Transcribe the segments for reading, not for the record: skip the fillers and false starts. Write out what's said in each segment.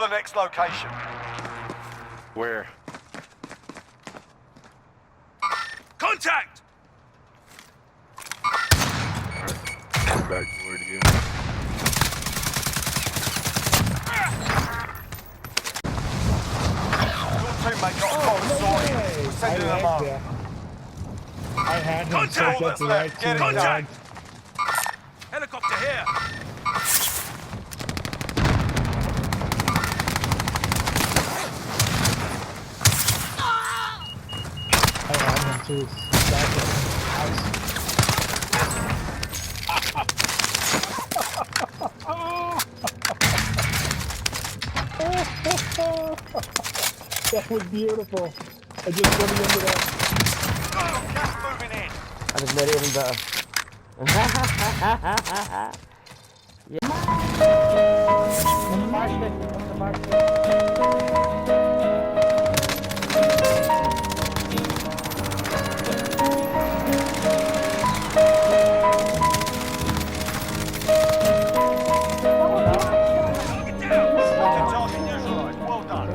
the next location. Where? Contact! Back toward you. Your teammate got a cold sorted. We're sending them home. I had him Contact! so All that's left. Get it done. Contact! Helicopter here. I had him too. That was beautiful. I just put him into that. Oh, gas moving in. I just made it even better. On the mark stick. On the mark stick. Target neutralized. Well done.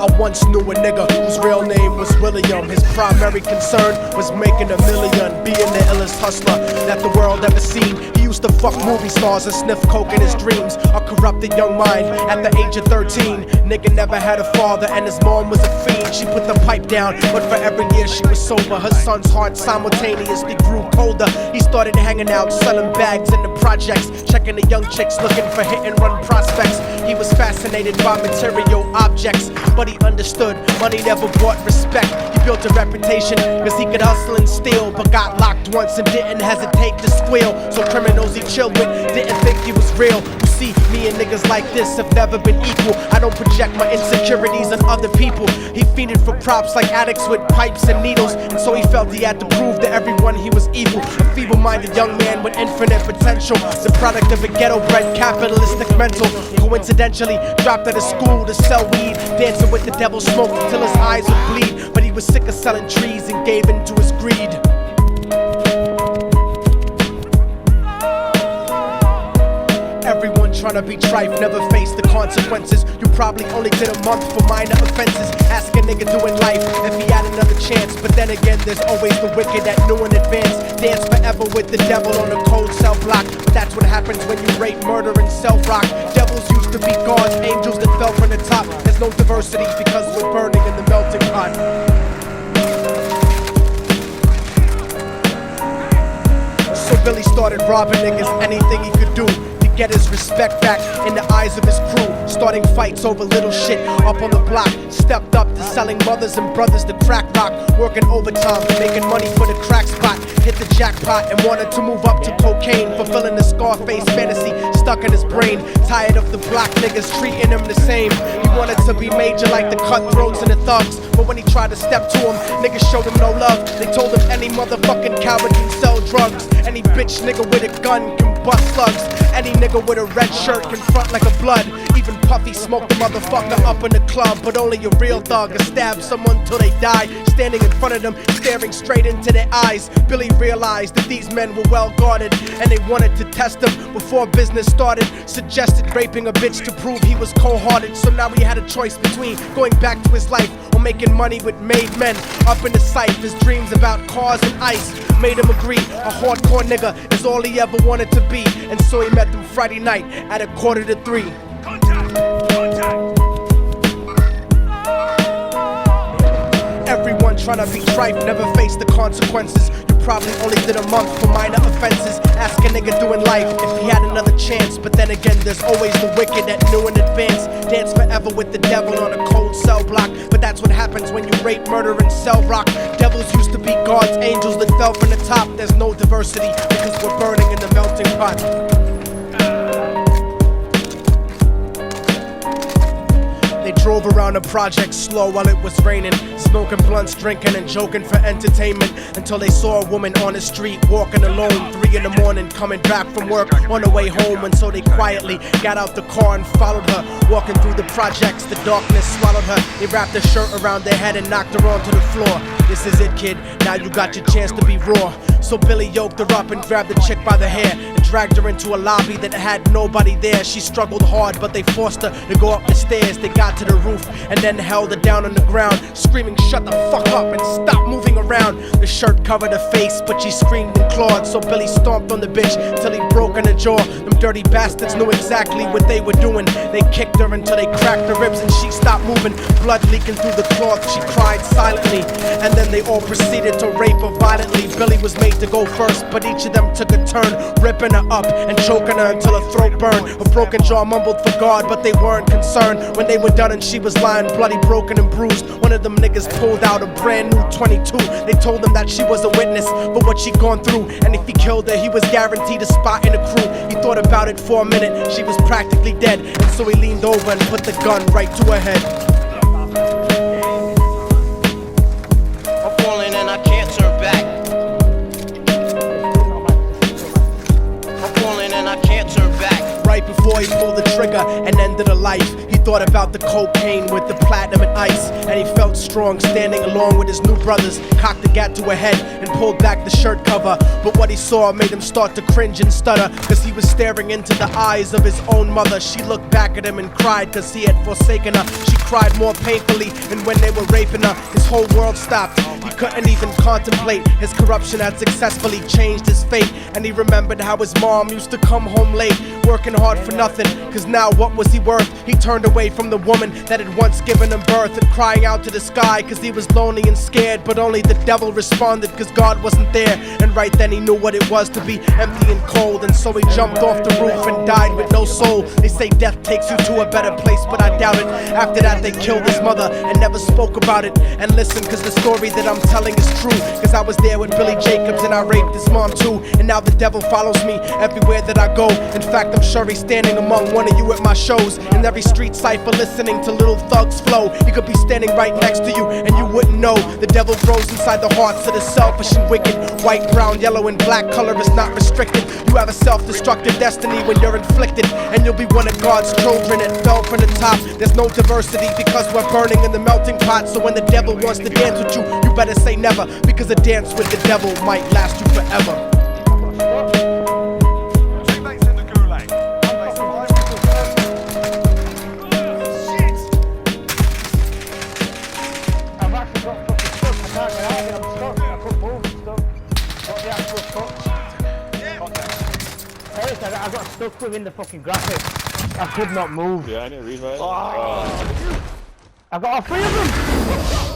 I once knew a nigga whose real name was William. His primary concern was making a million, being the illest hustler that the world ever seen. He used to fuck movie stars and sniff coke in his dreams. A corrupted young mind at the age of 13. Nigga never had a father and his mom was a fiend. She put the pipe down, but for every year she was sober. Her son's heart simultaneously grew colder. He started hanging out, selling bags in the projects, checking the young chicks looking for hit and run prospects. He was fascinated by material objects, but he understood money never brought respect. He built a reputation cause he could hustle and steal, but got locked once and didn't hesitate to squeal. So criminals he chilled with didn't think he was real. You see, me and niggas like this have never been equal. I don't project my insecurities on other people. He fiended for props like addicts with pipes and needles, and so he felt he had to prove to everyone he was evil. A feeble-minded young man with infinite potential, the product of a ghetto-bred capitalistic mental. Coincidentally dropped out of school to sell weed, dancing with the devil, smoked until his eyes would bleed. But he was sick of selling trees and gave in to his greed. Everyone tryna be trife, never face the consequences. You probably only did a month for minor offenses. Ask a nigga doing life if he had another chance. But then again, there's always the wicked that knew in advance. Dance forever with the devil on a cold cell block. But that's what happens when you rape, murder, and self-rock. Devils used to be gods, angels that fell from the top. There's no diversity because we're burning in the melting pot. So Billy started robbing niggas, anything he could do to get his respect back in the eyes of his crew. Starting fights over little shit up on the block. Stepped up to selling mothers and brothers to crack rock. Working overtime, making money for the crack spot. Hit the jackpot and wanted to move up to cocaine. Fulfilling the Scarface fantasy stuck in his brain. Tired of the black niggas treating him the same. He wanted to be major like the cutthroats and the thugs. But when he tried to step to him, niggas showed him no love. They told him any motherfucking coward can sell drugs. Any bitch nigga with a gun can bust slugs. Any nigga with a red shirt can front like a blood. Even Puffy smoked the motherfucker up in the club. But only a real thug can stab someone till they die. Standing in front of them, staring straight into their eyes, Billy realized that these men were well guarded, and they wanted to test him before business started. Suggested raping a bitch to prove he was cold-hearted. So now he had a choice between going back to his life or making money with made men. Up in the sight, his dreams about cars and ice made him agree a hardcore nigga is all he ever wanted to be. And so he met them Friday night at 2:45. Contact! Contact! Everyone tryna be trife, never face the consequences. You probably only did a month for minor offenses. Ask a nigga doing life if he had another chance. But then again, there's always the wicked that knew in advance. Dance forever with the devil on a cold cell block. But that's what happens when you rape, murder, and sell rock. Devils used to be gods, angels that fell from the top. There's no diversity because we're burning in the melting pot. They drove around the project slow while it was raining, smoking blunts, drinking and joking for entertainment, until they saw a woman on the street walking alone, 3 in the morning, coming back from work on the way home. And so they quietly got out the car and followed her. Walking through the projects, the darkness swallowed her. They wrapped her shirt around their head and knocked her onto the floor. This is it, kid, now you got your chance to be raw. So Billy yoked her up and grabbed the chick by the hair and dragged her into a lobby that had nobody there. She struggled hard, but they forced her to go up the stairs. They got to the roof and then held her down on the ground, screaming, "Shut the fuck up and stop moving around." The shirt covered her face, but she screamed and clawed. So Billy stomped on the bitch till he broke in her jaw. Them dirty bastards knew exactly what they were doing. They kicked her until they cracked her ribs and she stopped moving. Blood leaking through the cloth, she cried silently. And then they all proceeded to rape her violently. Billy was made to go first, but each of them took a turn, ripping her up and choking her until her throat burned. Her broken jaw mumbled for God, but they weren't concerned. When they were done and she was lying bloody, broken and bruised, one of them niggas pulled out a brand new 22. They told him that she was a witness for what she'd gone through, and if he killed her, he was guaranteed a spot in the crew. He thought about it for a minute, she was practically dead, and so he leaned over and put the gun right to her head. I'm falling and I can't turn back. I'm falling and I can't turn back. Right before he pulled the trigger and ended her life, he thought about the cocaine with the platinum and ice, and he felt strong standing along with his new brothers. Cocked the gat to her head and pulled back the shirt cover, but what he saw made him start to cringe and stutter, cause he was staring into the eyes of his own mother. She looked back at him and cried cause he had forsaken her. She cried more painfully, and when they were raping her, his whole world stopped. He couldn't even contemplate. His corruption had successfully changed his fate, and he remembered how his mom used to come home late, working hard for nothing, cause now what was he worth? He turned away from the woman that had once given him birth, and crying out to the sky cause he was lonely and scared, but only the devil responded cause God wasn't there. And right then he knew what it was to be empty and cold, and so he jumped off the roof and died with no soul. They say death takes you to a better place, but I doubt it. After that they killed his mother and never spoke about it. And listen, cause the story that I'm telling is true, cause I was there with Billy Jacobs and I raped his mom too. And now the devil follows me everywhere that I go. In fact, I'm sure he's standing among one of you at my shows, in every street cipher listening to Little Thug's flow. He could be standing right next to you and you wouldn't know. The devil grows inside the hearts of the selfish and wicked. White, brown, yellow and black color is not restricted. You have a self-destructive destiny when you're inflicted, and you'll be one of God's children that fell from the top. There's no diversity because we're burning in the melting pot. So when the devil wants to dance with you, you better say never, because a dance with the devil might last you forever. Teammates in the gulag. They survived. Shit! I've actually got fucking stuck. I can't get out of it. I'm stuck. I couldn't move and stuff. Got the actual stuck. Seriously, I got stuck within the fucking graphics. I could not move. Yeah, I didn't read right. I got all three of them.